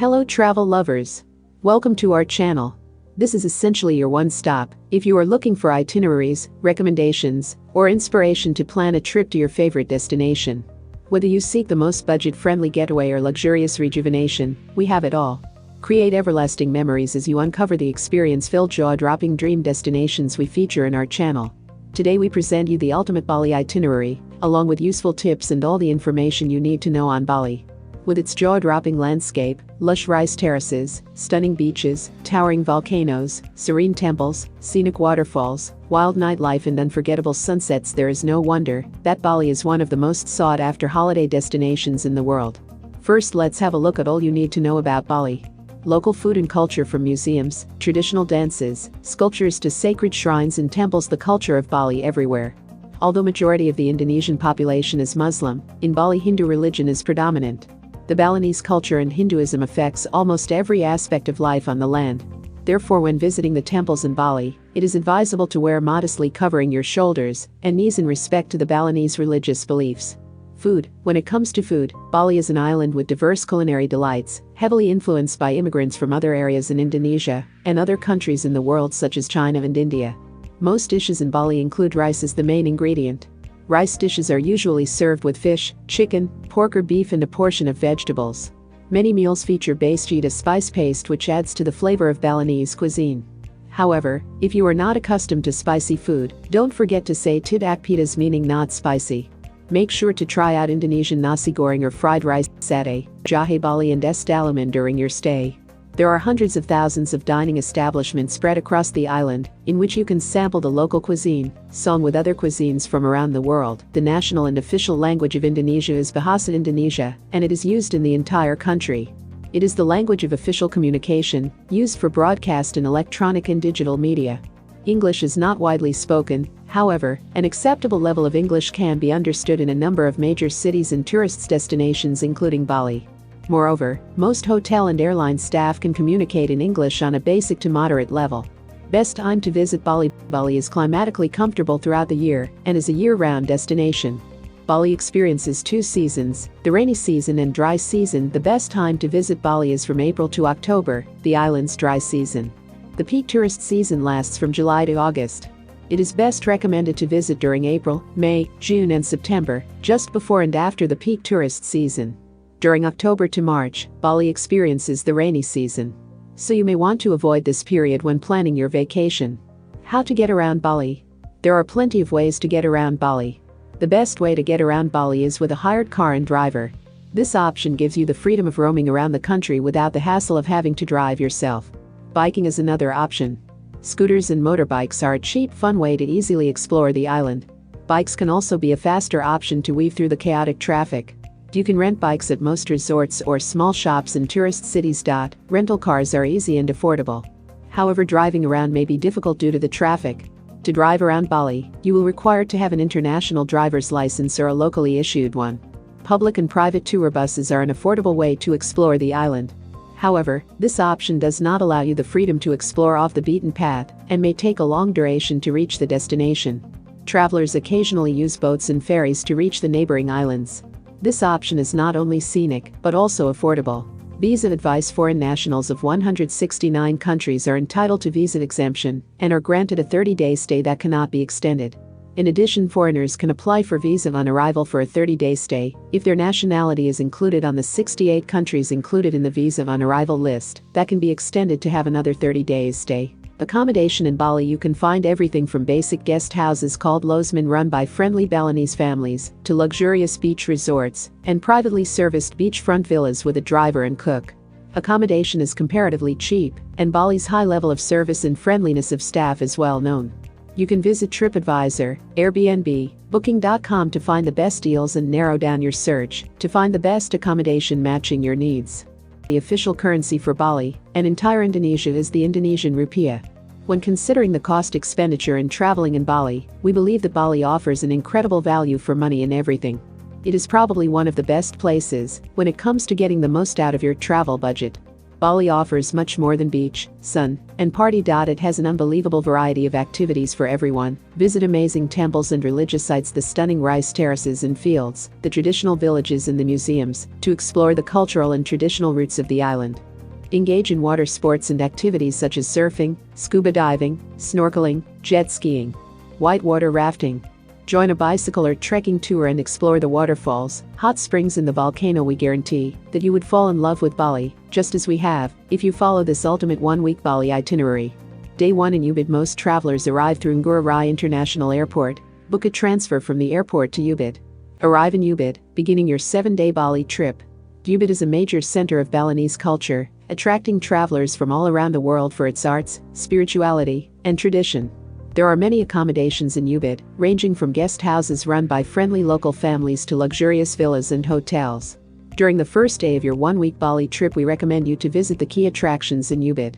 Hello travel lovers. Welcome to our channel. This is essentially your one-stop if you are looking for itineraries, recommendations, or inspiration to plan a trip to your favorite destination. Whether you seek the most budget-friendly getaway or luxurious rejuvenation, we have it all. Create everlasting memories as you uncover the experience-filled, jaw-dropping dream destinations we feature in our channel. Today we present you the ultimate Bali itinerary, along with useful tips and all the information you need to know on Bali. With its jaw-dropping landscape, lush rice terraces, stunning beaches, towering volcanoes, serene temples, scenic waterfalls, wild nightlife and unforgettable sunsets, there is no wonder that Bali is one of the most sought-after holiday destinations in the world. First, let's have a look at all you need to know about Bali. Local food and culture. From museums, traditional dances, sculptures to sacred shrines and temples, the culture of Bali everywhere. Although majority of the Indonesian population is Muslim, in Bali Hindu religion is predominant. The Balinese culture and Hinduism affects almost every aspect of life on the land. Therefore, when visiting the temples in Bali, it is advisable to wear modestly, covering your shoulders and knees in respect to the Balinese religious beliefs. Food. When it comes to food, Bali is an island with diverse culinary delights, heavily influenced by immigrants from other areas in Indonesia and other countries in the world such as China and India. Most dishes in Bali include rice as the main ingredient. Rice dishes are usually served with fish, chicken, pork or beef and a portion of vegetables. Many meals feature basjid, a spice paste which adds to the flavor of Balinese cuisine. However, if you are not accustomed to spicy food, don't forget to say tidak pedas, meaning not spicy. Make sure to try out Indonesian nasi goreng or fried rice, satay, jahe Bali and es dalaman during your stay. There are hundreds of thousands of dining establishments spread across the island, in which you can sample the local cuisine, song with other cuisines from around the world. The national and official language of Indonesia is Bahasa Indonesia, and it is used in the entire country. It is the language of official communication, used for broadcast in electronic and digital media. English is not widely spoken, however, an acceptable level of English can be understood in a number of major cities and tourist destinations including Bali. Moreover, most hotel and airline staff can communicate in English on a basic to moderate level. Best time to visit Bali. Bali is climatically comfortable throughout the year and is a year-round destination. Bali experiences two seasons, the rainy season and dry season. The best time to visit Bali is from April to October, the island's dry season. The peak tourist season lasts from July to August. It is best recommended to visit during April, May, June and September, just before and after the peak tourist season. During October to March, Bali experiences the rainy season. So you may want to avoid this period when planning your vacation. How to get around Bali? There are plenty of ways to get around Bali. The best way to get around Bali is with a hired car and driver. This option gives you the freedom of roaming around the country without the hassle of having to drive yourself. Biking is another option. Scooters and motorbikes are a cheap, fun way to easily explore the island. Bikes can also be a faster option to weave through the chaotic traffic. You can rent bikes at most resorts or small shops in tourist cities. Rental cars are easy and affordable. However, driving around may be difficult due to the traffic. To drive around Bali, you will require to have an international driver's license or a locally issued one. Public and private tour buses are an affordable way to explore the island. However, this option does not allow you the freedom to explore off the beaten path and may take a long duration to reach the destination. Travelers occasionally use boats and ferries to reach the neighboring islands. This option is not only scenic, but also affordable. Visa advice. Foreign nationals of 169 countries are entitled to visa exemption and are granted a 30-day stay that cannot be extended. In addition, foreigners can apply for visa on arrival for a 30-day stay if their nationality is included on the 68 countries included in the visa on arrival list that can be extended to have another 30 days stay. Accommodation in Bali. You can find everything from basic guest houses called losmen run by friendly Balinese families to luxurious beach resorts and privately serviced beachfront villas with a driver and cook. Accommodation is comparatively cheap, and Bali's high level of service and friendliness of staff is well known. You can visit TripAdvisor, Airbnb, Booking.com to find the best deals and narrow down your search to find the best accommodation matching your needs. The official currency for Bali and entire Indonesia is the Indonesian rupiah. When considering the cost expenditure in traveling in Bali, we believe that Bali offers an incredible value for money in everything. It is probably one of the best places when it comes to getting the most out of your travel budget. Bali offers much more than beach, sun, and party. It has an unbelievable variety of activities for everyone. Visit amazing temples and religious sites, the stunning rice terraces and fields, the traditional villages and the museums, to explore the cultural and traditional roots of the island. Engage in water sports and activities such as surfing, scuba diving, snorkeling, jet skiing, whitewater rafting. Join a bicycle or trekking tour and explore the waterfalls, hot springs and the volcano. We guarantee that you would fall in love with Bali, just as we have, if you follow this ultimate one-week Bali itinerary. Day 1 in Ubud. Most travelers arrive through Ngurah Rai International Airport. Book a transfer from the airport to Ubud. Arrive in Ubud, beginning your 7-day Bali trip. Ubud is a major center of Balinese culture, attracting travelers from all around the world for its arts, spirituality, and tradition. There are many accommodations in Ubud, ranging from guest houses run by friendly local families to luxurious villas and hotels. During the first day of your 1-week Bali trip, we recommend you to visit the key attractions in Ubud.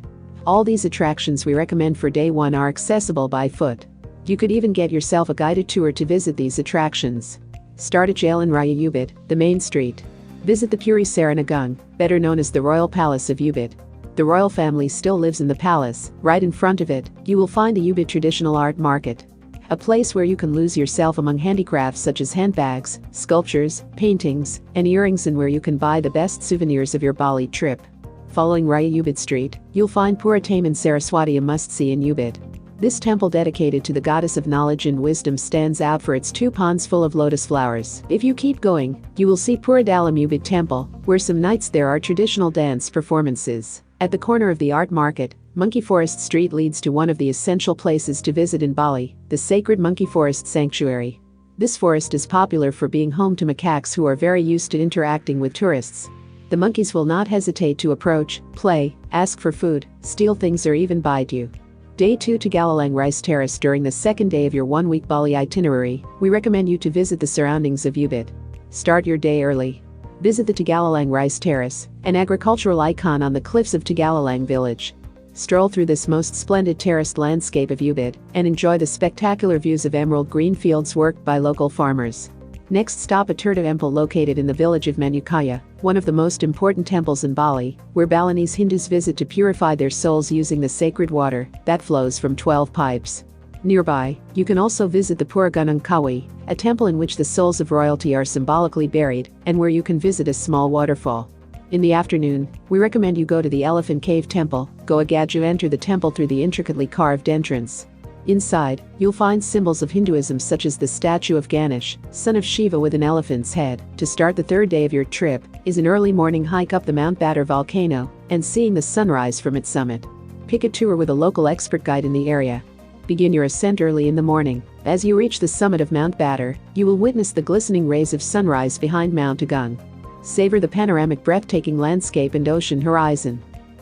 All these attractions we recommend for day 1 are accessible by foot. You could even get yourself a guided tour to visit these attractions. Start at Jalan Raya Ubud, the main street. Visit the Puri Saren Agung, better known as the Royal Palace of Ubud. The royal family still lives in the palace. Right in front of it, you will find the Ubud Traditional Art Market, a place where you can lose yourself among handicrafts such as handbags, sculptures, paintings, and earrings, and where you can buy the best souvenirs of your Bali trip. Following Raya Ubud Street, you'll find Pura Taman Saraswati, a must-see in Ubud. This temple dedicated to the goddess of knowledge and wisdom stands out for its 2 ponds full of lotus flowers. If you keep going, you will see Pura Dalam Ubud Temple, where some nights there are traditional dance performances. At the corner of the art market, Monkey Forest Street leads to one of the essential places to visit in Bali, the sacred Monkey Forest Sanctuary. This forest is popular for being home to macaques who are very used to interacting with tourists. The monkeys will not hesitate to approach, play, ask for food, steal things, or even bite you. Day 2 to Tagalang Rice Terrace. During the 2nd day of your 1-week Bali itinerary, we recommend you to visit the surroundings of Ubud. Start your day early. Visit the Tagalang Rice Terrace, an agricultural icon on the cliffs of Tagalang village. Stroll through this most splendid terraced landscape of Ubud and enjoy the spectacular views of emerald green fields worked by local farmers. Next stop at Tirta Temple, located in the village of Manukaya, one of the most important temples in Bali, where Balinese Hindus visit to purify their souls using the sacred water that flows from 12 pipes. Nearby, you can also visit the Pura Gunung Kawi, a temple in which the souls of royalty are symbolically buried, and where you can visit a small waterfall. In the afternoon, we recommend you go to the Elephant Cave Temple. Goa Gaju. Enter the temple through the intricately carved entrance. Inside, you'll find symbols of Hinduism such as the statue of Ganesh, son of Shiva with an elephant's head. To start the 3rd day of your trip is an early morning hike up the Mount Batur volcano and seeing the sunrise from its summit. Pick a tour with a local expert guide in the area. Begin your ascent early in the morning. As you reach the summit of Mount Batur, you will witness the glistening rays of sunrise behind Mount Agung. Savor the panoramic, breathtaking landscape and ocean horizon.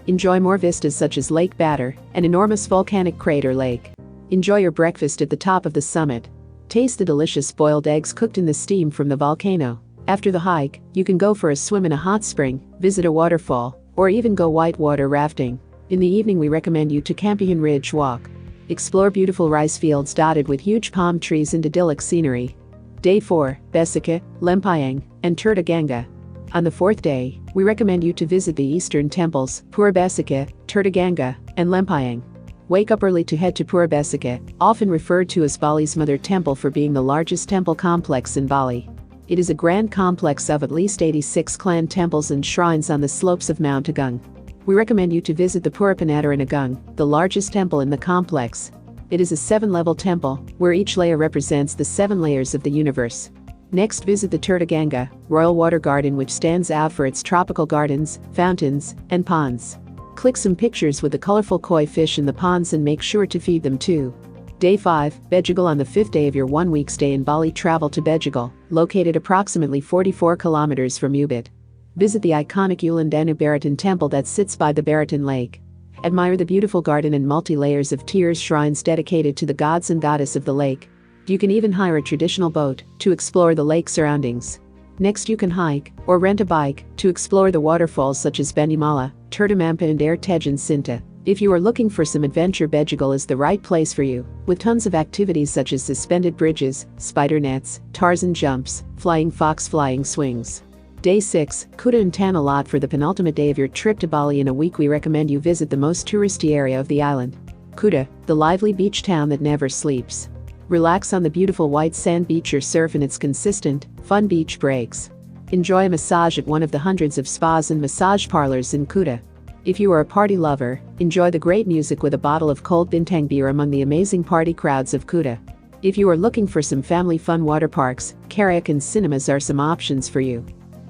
Enjoy more vistas such as Lake Batur, an enormous volcanic crater lake. Enjoy your breakfast at the top of the summit. Taste the delicious boiled eggs cooked in the steam from the volcano. After the hike, you can go for a swim in a hot spring, visit a waterfall, or even go whitewater rafting. In the evening, we recommend you to Campion Ridge walk. Explore beautiful rice fields dotted with huge palm trees and idyllic scenery. Day 4, Besika, Lempayang, and Tirta Ganga. On the 4th day, we recommend you to visit the eastern temples, Pura Besika, Tirta Ganga, and Lempayang. Wake up early to head to Pura Besika, often referred to as Bali's Mother Temple for being the largest temple complex in Bali. It is a grand complex of at least 86 clan temples and shrines on the slopes of Mount Agung. We recommend you to visit the Pura Panataran Agung, the largest temple in the complex. It is a 7-level temple, where each layer represents the 7 layers of the universe. Next, visit the Tirta Ganga, Royal Water Garden, which stands out for its tropical gardens, fountains, and ponds. Click some pictures with the colorful koi fish in the ponds and make sure to feed them too. Day 5, Bejugal. On the 5th day of your 1-week stay in Bali, travel to Bejugal, located approximately 44 kilometers from Ubud. Visit the iconic Ulandanu Baritan Temple that sits by the Baritan Lake. Admire the beautiful garden and multi-layers of tiers shrines dedicated to the gods and goddess of the lake. You can even hire a traditional boat to explore the lake surroundings. Next, you can hike or rent a bike to explore the waterfalls such as Bendimala, Tirtamampa, and Air Tejan Sinta. If you are looking for some adventure, Bejugal is the right place for you, with tons of activities such as suspended bridges, spider nets, Tarzan jumps, flying fox flying swings. Day 6, Kuta and Tanah. For the penultimate day of your trip to Bali in a week, we recommend you visit the most touristy area of the island, Kuta, the lively beach town that never sleeps. Relax on the beautiful white sand beach or surf in its consistent, fun beach breaks. Enjoy a massage at one of the hundreds of spas and massage parlors in Kuta. If you are a party lover, enjoy the great music with a bottle of cold Bintang beer among the amazing party crowds of Kuta. If you are looking for some family fun water parks, Caracan cinemas are some options for you.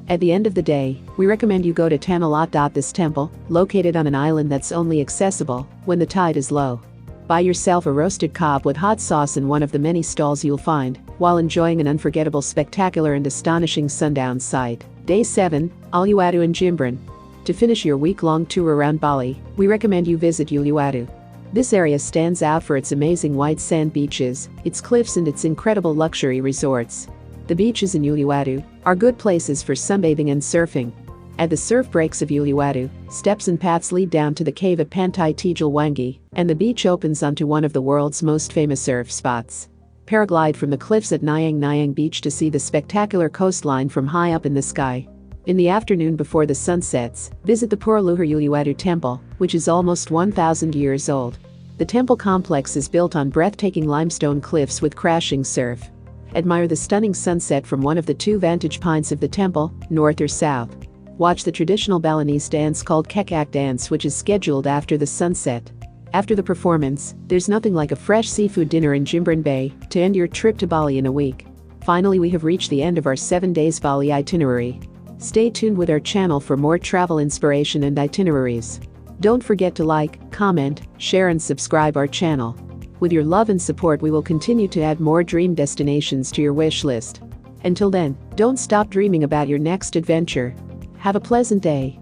At the end of the day, we recommend you go to Tanah. This temple, located on an island that's only accessible when the tide is low. Buy yourself a roasted cob with hot sauce in one of the many stalls you'll find, while enjoying an unforgettable, spectacular and astonishing sundown sight. Day 7, Uluwatu and Jimbaran. To finish your week-long tour around Bali, we recommend you visit Uluwatu. This area stands out for its amazing white sand beaches, its cliffs and its incredible luxury resorts. The beaches in Uluwatu are good places for sunbathing and surfing. At the surf breaks of Uluwatu, steps and paths lead down to the cave of Pantai Tijal Wangi, and the beach opens onto one of the world's most famous surf spots. Paraglide from the cliffs at Nyang Nyang Beach to see the spectacular coastline from high up in the sky. In the afternoon before the sun sets, visit the Puraluhur Uluwatu temple, which is almost 1,000 years old. The temple complex is built on breathtaking limestone cliffs with crashing surf. Admire the stunning sunset from one of the 2 vantage points of the temple, north or south. Watch the traditional Balinese dance called Kecak dance, which is scheduled after the sunset. After the performance, there's nothing like a fresh seafood dinner in Jimbaran Bay to end your trip to Bali in a week. Finally, we have reached the end of our 7 days Bali itinerary. Stay tuned with our channel for more travel inspiration and itineraries. Don't forget to like, comment, share and subscribe our channel. With your love and support, we will continue to add more dream destinations to your wish list. Until then, don't stop dreaming about your next adventure. Have a pleasant day.